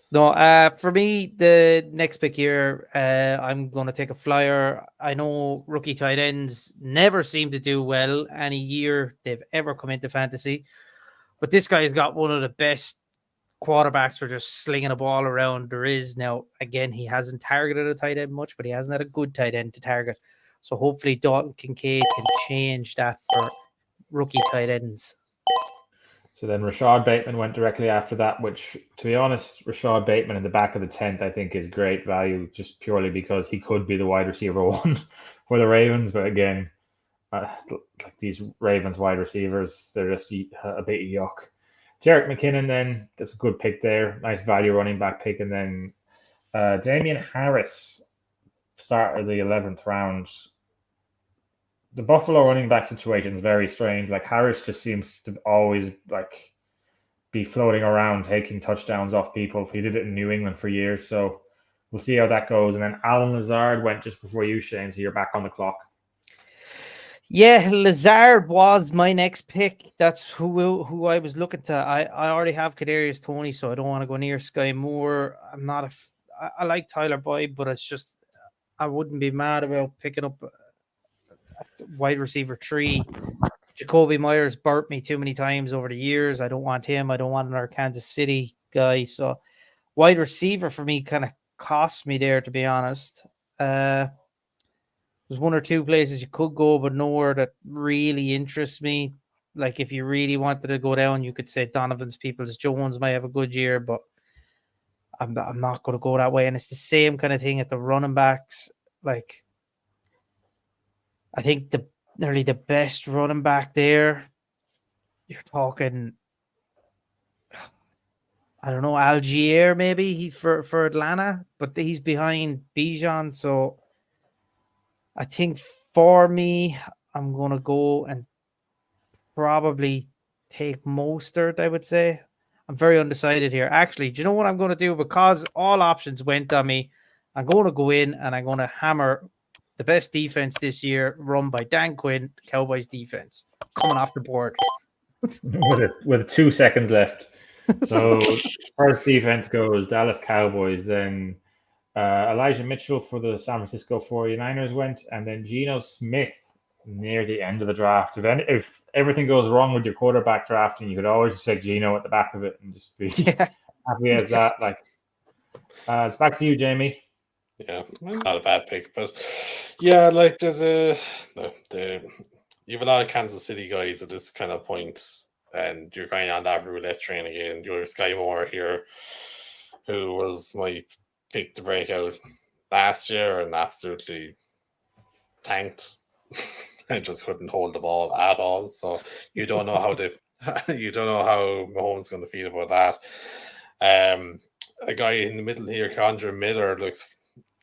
No, for me, the next pick here, I'm going to take a flyer. I know rookie tight ends never seem to do well any year they've ever come into fantasy, but this guy's got one of the best quarterbacks for just slinging a ball around there is. Now, again, he hasn't targeted a tight end much, but he hasn't had a good tight end to target. So hopefully Dalton Kincaid can change that for rookie tight ends. So then Rashad Bateman went directly after that, which, to be honest, Rashad Bateman in the back of the 10th, I think, is great value just purely because he could be the wide receiver 1 for the Ravens. But again, like these Ravens wide receivers, they're just a bit yuck. Jerick McKinnon then, that's a good pick there. Nice value running back pick. And then Damian Harris, start of the 11th round. The Buffalo running back situation is very strange. Like Harris just seems to always like be floating around, taking touchdowns off people. He did it in New England for years. So we'll see how that goes. And then Alan Lazard went just before you, Shane. So you're back on the clock. Yeah, Lazard was my next pick. That's who I was looking to. I already have Kadarius Toney, so I don't want to go near Sky Moore. I like Tyler Boyd, but it's just I wouldn't be mad about picking up wide receiver 3. Jacoby Myers burnt me too many times over the years. I don't want him. I don't want another Kansas City guy. So wide receiver for me kind of cost me there, to be honest. There's one or two places you could go, but nowhere that really interests me. Like if you really wanted to go down, you could say Donovan's Peoples-Jones might have a good year, but I'm not going to go that way. And it's the same kind of thing at the running backs. Like I think nearly the best running back there, you're talking, I don't know, Algier maybe for Atlanta, but he's behind Bijan. So I think for me, I'm going to go and probably take Mostert, I would say. I'm very undecided here. Actually, do you know what I'm going to do? Because all options went on me, I'm going to go in and I'm going to hammer the best defense this year, run by Dan Quinn, Cowboys defense, coming off the board. with 2 seconds left. So first defense goes Dallas Cowboys, then Elijah Mitchell for the San Francisco 49ers went, and then Geno Smith near the end of the draft. If everything goes wrong with your quarterback drafting, you could always just take Geno at the back of it and just be happy as that. Like, it's back to you, Jamie. Yeah, not a bad pick, but yeah, like you have a lot of Kansas City guys at this kind of point, and you're going on that roulette train again. You're Sky Moore here, who was my pick to break out last year and absolutely tanked. I just couldn't hold the ball at all. So you don't know how Mahomes is going to feel about that. A guy in the middle here, Kondre Miller,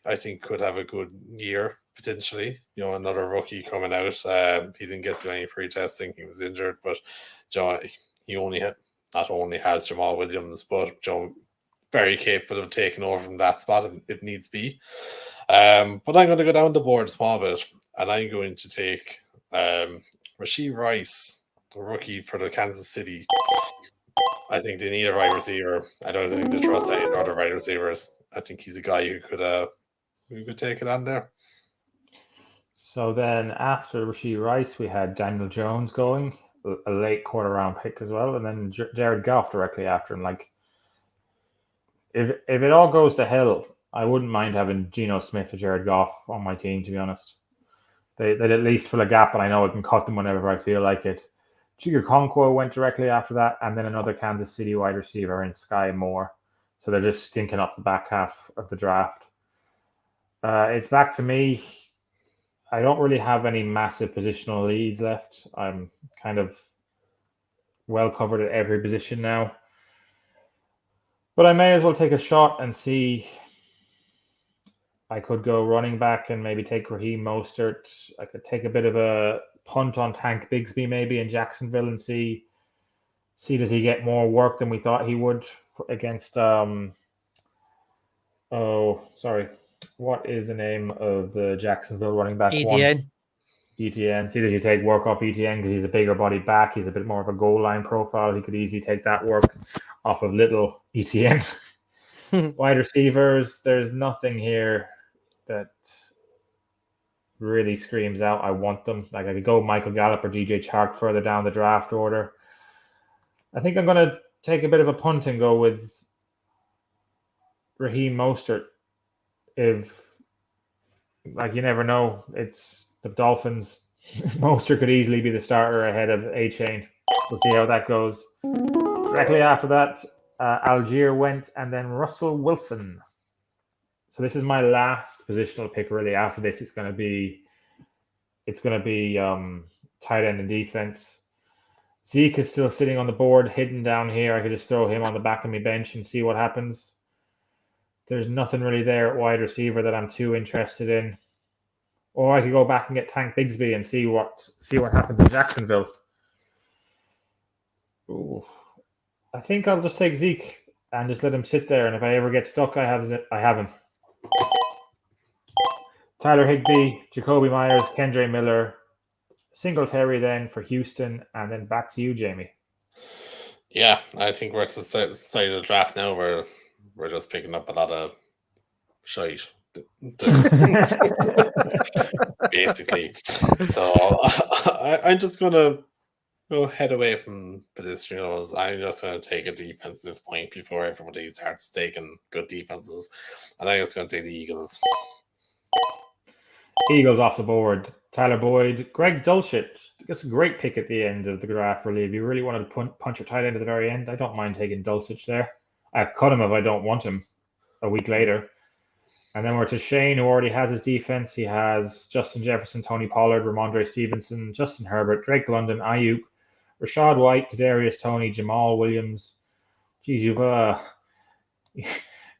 I think could have a good year potentially. You know, another rookie coming out. He didn't get to any pre-testing. He was injured, but he not only has Jamal Williams, but very capable of taking over from that spot if needs be. But I'm going to go down the board a small bit, and I'm going to take Rashee Rice, a rookie for the Kansas City. I think they need a wide receiver. I don't think they trust any other wide receivers. I think he's a guy who could take it on there. So then after Rashee Rice, we had Daniel Jones going, a late quarter round pick as well, and then Jared Goff directly after him. Like, if it all goes to hell, I wouldn't mind having Geno Smith or Jared Goff on my team, to be honest. They'd at least fill a gap, and I know I can cut them whenever I feel like it. Chigakonkwo went directly after that, and then another Kansas City wide receiver in Sky Moore. So they're just stinking up the back half of the draft. It's back to me. I don't really have any massive positional leads left. I'm kind of well covered at every position now. But I may as well take a shot and see. I could go running back and maybe take Raheem Mostert. I could take a bit of a punt on Tank Bigsby maybe in Jacksonville and see does he get more work than we thought he would against what is the name of the Jacksonville running back? ETN. ETN. See, does he take work off ETN because he's a bigger body back? He's a bit more of a goal line profile. He could easily take that work off of little ETN. Wide receivers, there's nothing here that really screams out, I want them. Like, I could go Michael Gallup or DJ Chark further down the draft order. I think I'm going to take a bit of a punt and go with Raheem Mostert. If, like, you never know, it's the Dolphins. Mostert could easily be the starter ahead of A-Chain. We'll see how that goes. Directly after that, Algier went, and then Russell Wilson. So this is my last positional pick, really. After this, it's going to be tight end and defense. Zeke is still sitting on the board, hidden down here. I could just throw him on the back of my bench and see what happens. There's nothing really there at wide receiver that I'm too interested in. Or I could go back and get Tank Bigsby and see what happens in Jacksonville. Ooh. I think I'll just take Zeke and just let him sit there. And if I ever get stuck, I have him. Tyler Higbee, Jacoby Myers, Kendre Miller, Singletary then for Houston, and then back to you, Jamie. Yeah, I think we're at the side of the draft now where we're just picking up a lot of shite. Basically. So I'm just going to go head away from positionals. I'm just going to take a defense at this point before everybody starts taking good defenses. And I'm just going to take the Eagles. Eagles off the board. Tyler Boyd, Greg Dulcich. That's a great pick at the end of the draft, really. If you really wanted to punch your tight end at the very end, I don't mind taking Dulcich there. I cut him if I don't want him a week later. And then we're to Shane, who already has his defense. He has Justin Jefferson, Tony Pollard, Ramondre Stevenson, Justin Herbert, Drake London, Ayuk, Rashad White, Kadarius Toney, Jamal Williams. Geez, you've a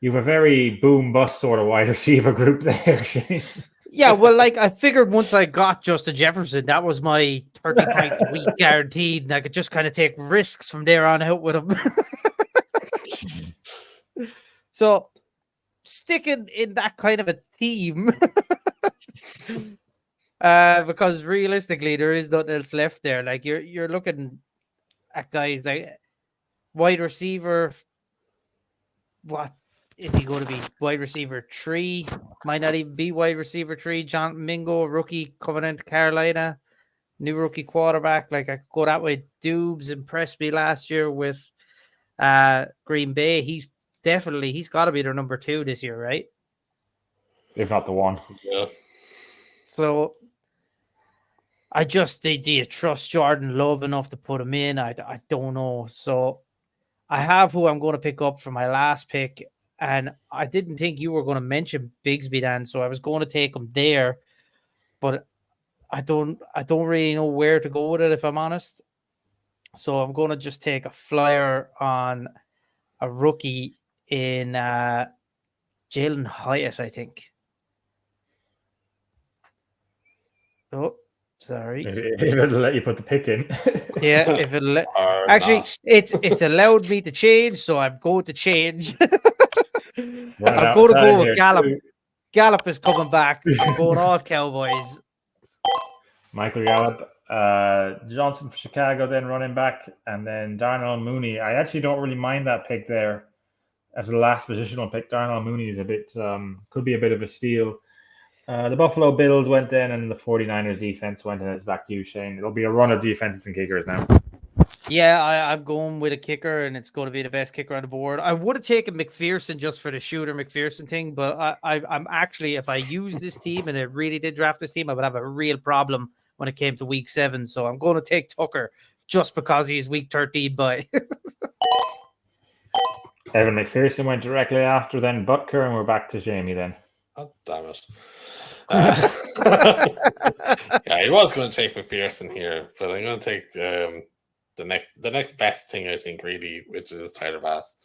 very boom-bust sort of wide receiver group there, Shane. Yeah, well, like, I figured once I got Justin Jefferson, that was my 30 points a week guaranteed, and I could just kind of take risks from there on out with him. So, sticking in that kind of a theme, because realistically, there is nothing else left there. Like, you're looking at guys like wide receiver. What is he going to be? Wide receiver 3? Might not even be wide receiver 3. John Mingo, rookie coming into Carolina, new rookie quarterback. Like, I could go that way. Dubes impressed me last year with Green Bay. He's got to be their number 2 this year, right? If not the one. Yeah. So do you trust Jordan Love enough to put him in? I don't know. So I have who I'm going to pick up for my last pick. And I didn't think you were going to mention Bigsby, Dan, so I was going to take him there, but I don't really know where to go with it, if I'm honest. So I'm going to just take a flyer on a rookie in Jalen Hyatt, I think. Oh, sorry. If it'll let you put the pick in. Yeah, if it'll actually, it's allowed me to change, so I'm going to change. I'm going to go with Gallup. Gallup is coming back. I'm going all Cowboys. Michael Gallup, Johnson for Chicago, then running back, and then Darnell Mooney. I actually don't really mind that pick there as the last positional pick. Darnell Mooney is a bit, could be a bit of a steal. The Buffalo Bills went in, and the 49ers defense went in. It's back to you, Shane. It'll be a run of defenses and kickers now. Yeah, I'm going with a kicker, and it's going to be the best kicker on the board. I would have taken McPherson just for the shooter McPherson thing, but I'm actually, if I use this team and it really did draft this team, I would have a real problem when it came to week 7. So I'm going to take Tucker just because he's week 13 by. Evan McPherson went directly after, then Butker, and we're back to Jamie then. Oh, damn it. Yeah, he was going to take McPherson here, but I'm going to take the next best thing, I think, really, which is Tyler Bass.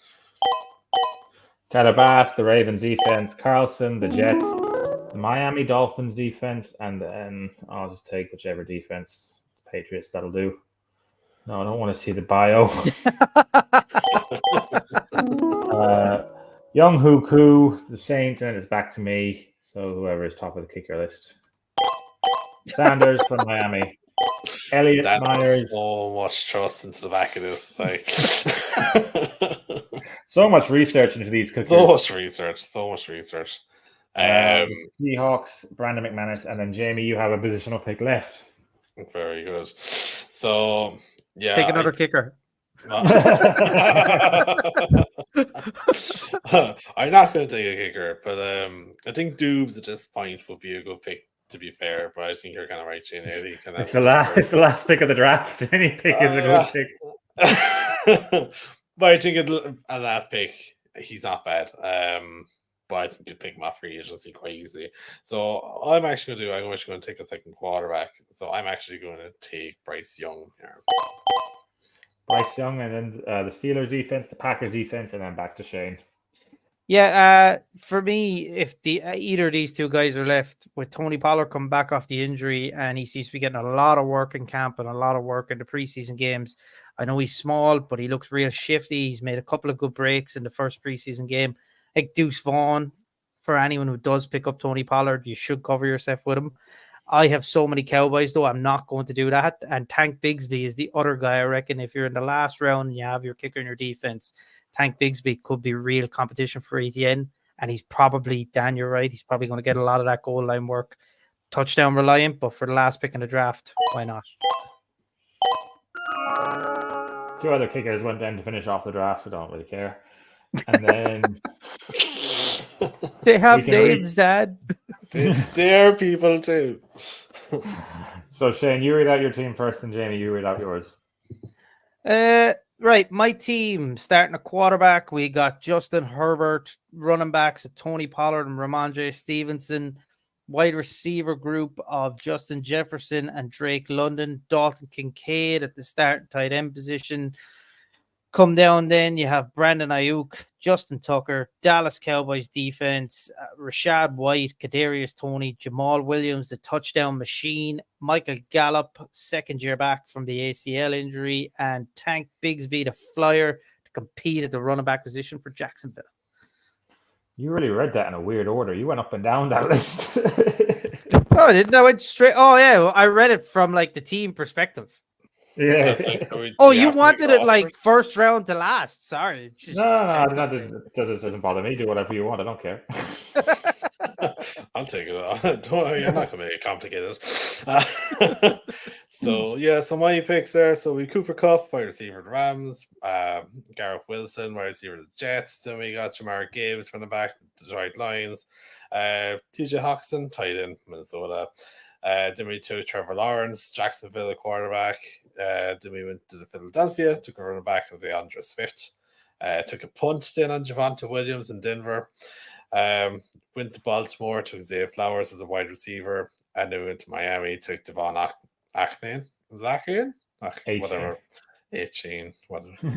Tyler Bass, the Ravens defense, Carlson, the Jets, the Miami Dolphins defense, and then I'll just take whichever defense, Patriots, that'll do. No, I don't want to see the bio. Young Huku, the Saints, and it's back to me. So whoever is top of the kicker list. Sanders from Miami. Elliot That Myers. So much trust into the back of this. Like so much research into these kickers. So much research. Seahawks, Brandon McManus, and then Jamie, you have a positional pick left. Very good. So yeah, take another kicker. I'm not going to take a kicker, but I think Doobs at this point would be a good pick. To be fair, but I think you're kind of right, Shane. It's the last pick of the draft. Any pick is a good pick. But I think a last pick, he's not bad. But I think you'd pick him off free agency quite easily. So I'm actually going to take a second quarterback. So I'm actually going to take Bryce Young here. Bryce Young, and then the Steelers defense, the Packers defense, and then back to Shane. Yeah, for me, if either of these two guys are left, with Tony Pollard coming back off the injury, and he seems to be getting a lot of work in camp and a lot of work in the preseason games. I know he's small, but he looks real shifty. He's made a couple of good breaks in the first preseason game. Like Deuce Vaughn, for anyone who does pick up Tony Pollard, you should cover yourself with him. I have so many Cowboys, though. I'm not going to do that. And Tank Bigsby is the other guy, I reckon. If you're in the last round and you have your kicker in your defense, Tank Bigsby could be real competition for Etienne. And he's probably, Dan, you're right, he's probably going to get a lot of that goal line work. Touchdown reliant, but for the last pick in the draft, why not? Two other kickers went then to finish off the draft, so don't really care. And then they have names, Dad. They're people too. So Shane, you read out your team first, and Jamie, you read out yours. Right, my team starting a quarterback. We got Justin Herbert, running backs of Tony Pollard and Ramondre Stevenson. Wide receiver group of Justin Jefferson and Drake London. Dalton Kincaid at the starting tight end position. Come down then, you have Brandon Ayuk, Justin Tucker, Dallas Cowboys defense, Rashad White, Kadarius Toney, Jamal Williams, the touchdown machine, Michael Gallup, second year back from the ACL injury, and Tank Bigsby, the flyer, to compete at the running back position for Jacksonville. You really read that in a weird order. You went up and down that list. Oh, I didn't. I went straight. Oh, yeah. I read it from like the team perspective. Yeah. Like, you wanted it like first round to last. Sorry. No, it doesn't bother me. Do whatever you want. I don't care. I'll take it. Don't worry, I'm not going to make it complicated. So my picks there. So we Cooper Kupp, wide receiver the Rams, Garrett Wilson, wide receiver the Jets. Then we got Jamar Gibbs from the back, Detroit Lions, TJ Hawkinson, tight end, Minnesota. Then we took Trevor Lawrence, Jacksonville, quarterback. Then we went to Philadelphia, took a running back of DeAndre Swift. Took a punt then on Javonte Williams in Denver. Went to Baltimore, took Zay Flowers as a wide receiver. And then we went to Miami, took Devon Achane. Was that Achane? Whatever. A-Chain.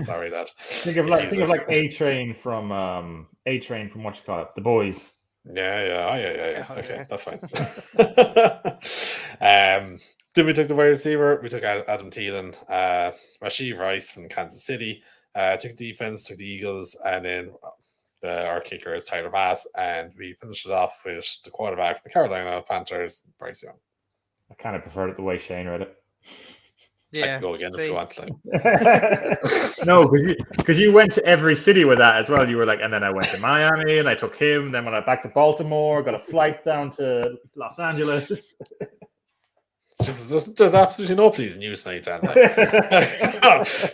Sorry, that. Think of like A-Train from what you call it, The Boys. Yeah. Okay, that's fine. Then we took the wide receiver. We took Adam Thielen, Rashee Rice from Kansas City. Took defense, took the Eagles, and then Our kicker is Tyler Bass, and we finished it off with the quarterback from the Carolina Panthers, Bryce Young. I kind of preferred it the way Shane read it. I Yeah. can go again if you want. Like. No, because you went to every city with that as well. You were like, and then I went to Miami, and I took him. Then when I back to Baltimore, got a flight down to Los Angeles. There's absolutely no pleasing you tonight, Dan. Like.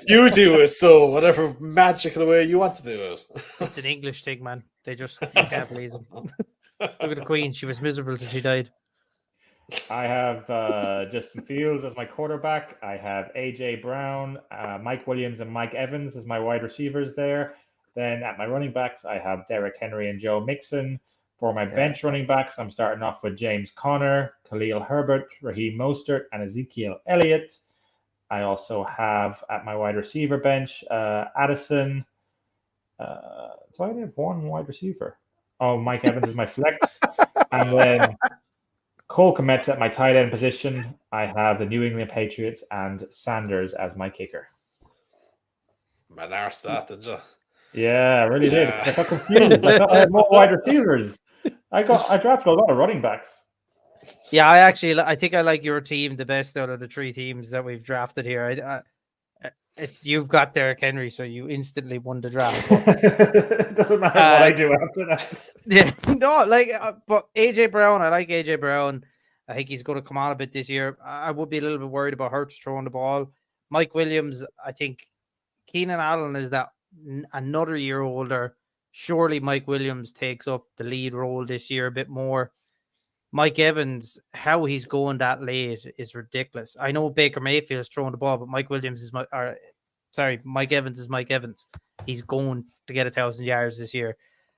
You do it, so whatever magical way you want to do it. It's an English thing, man. They just you can't please them. Look at the Queen. She was miserable till she died. I have Justin Fields as my quarterback. I have AJ Brown, Mike Williams, and Mike Evans as my wide receivers there. Then at my running backs, I have Derrick Henry and Joe Mixon. For my bench running backs, I'm starting off with James Conner, Khalil Herbert, Raheem Mostert, and Ezekiel Elliott. I also have at my wide receiver bench, Addison. Do I have one wide receiver? Oh, Mike Evans is my flex. And then Cole Kmet's at my tight end position. I have the New England Patriots and Sanders as my kicker. Man, arse that, did you? Yeah, I really did. I got confused. I thought I had more wide receivers. I drafted a lot of running backs. Yeah, I think I like your team the best out of the 3 teams that we've drafted here. It's you've got Derrick Henry, so you instantly won the draft. It doesn't matter what I do after that. Yeah, no, but AJ Brown, I like AJ Brown. I think he's going to come on a bit this year. I would be a little bit worried about Hurts throwing the ball. Mike Williams, I think Keenan Allen is that another year older. Surely Mike Williams takes up the lead role this year a bit more. Mike Evans, how he's going that late is ridiculous. I know Baker Mayfield's throwing the ball, but Mike Evans is Mike Evans. He's going to get 1,000 yards this year.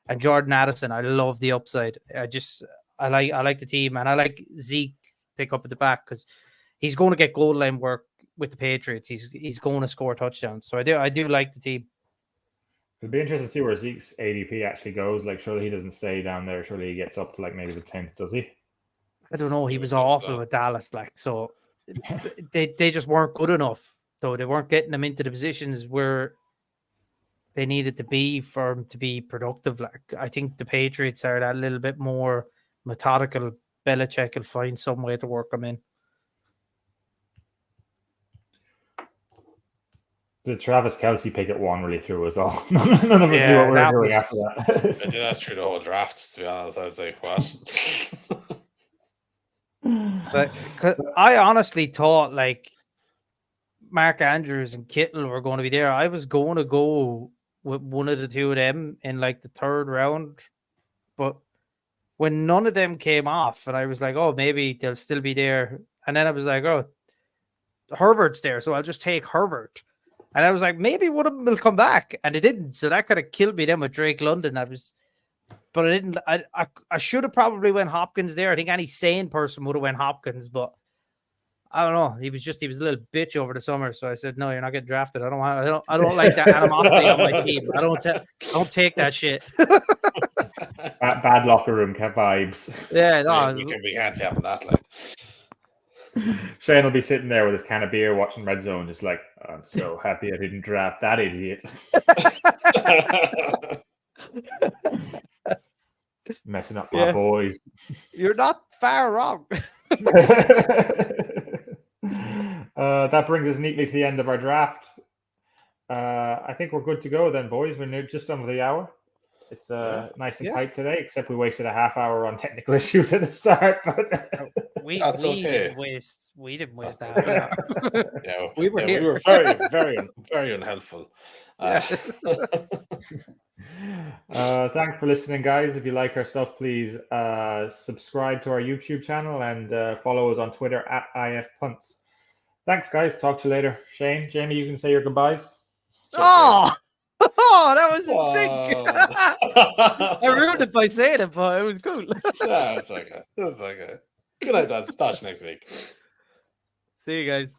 And Jordan Addison, I love the upside. I like the team, and I like Zeke pick up at the back because he's going to get goal line work with the Patriots. He's going to score touchdowns. So I do like the team. It'd be interesting to see where Zeke's ADP actually goes. Like, surely he doesn't stay down there. Surely he gets up to like maybe the 10th, does he? I don't know. He was awful with Dallas, so they just weren't good enough. So they weren't getting him into the positions where they needed to be for him to be productive. Like, I think the Patriots are that little bit more methodical. Belichick will find some way to work him in. The Travis Kelce pick at 1 really threw us all. None of us knew what we were doing after that. I think that's through the whole draft, to be honest. I was like, what? But I honestly thought like Mark Andrews and Kittle were going to be there. I was going to go with one of the two of them in like the 3rd round, but when none of them came off, and I was like, oh, maybe they'll still be there. And then I was like, oh, Herbert's there, so I'll just take Herbert. And I was like, maybe one of them will come back, and it didn't. So that could have killed me then with Drake London. But I didn't. I should have probably went Hopkins there. I think any sane person would have went Hopkins, but I don't know. He was a little bitch over the summer. So I said, no, you're not getting drafted. I don't like that animosity on my team. I don't take that shit. Bad locker room vibes. Yeah, no, we can't be having that. Like. Shane will be sitting there with his can of beer watching Red Zone, just like, I'm so happy I didn't draft that idiot. Messing up my boys. You're not far wrong. That brings us neatly to the end of our draft. I think we're good to go then, boys. We're just under the hour. It's nice and tight today, except we wasted a half hour on technical issues at the start. But we didn't waste a half an hour. Yeah, we were here. We were very, very, very unhelpful. Thanks for listening, guys. If you like our stuff, please subscribe to our YouTube channel and follow us on Twitter at IFPunts. Thanks, guys. Talk to you later. Shane, Jamie, you can say your goodbyes. Oh, that was in sync. I ruined it by saying it, but it was cool. Yeah, it's okay. Good night, guys. Talk to you next week. See you guys.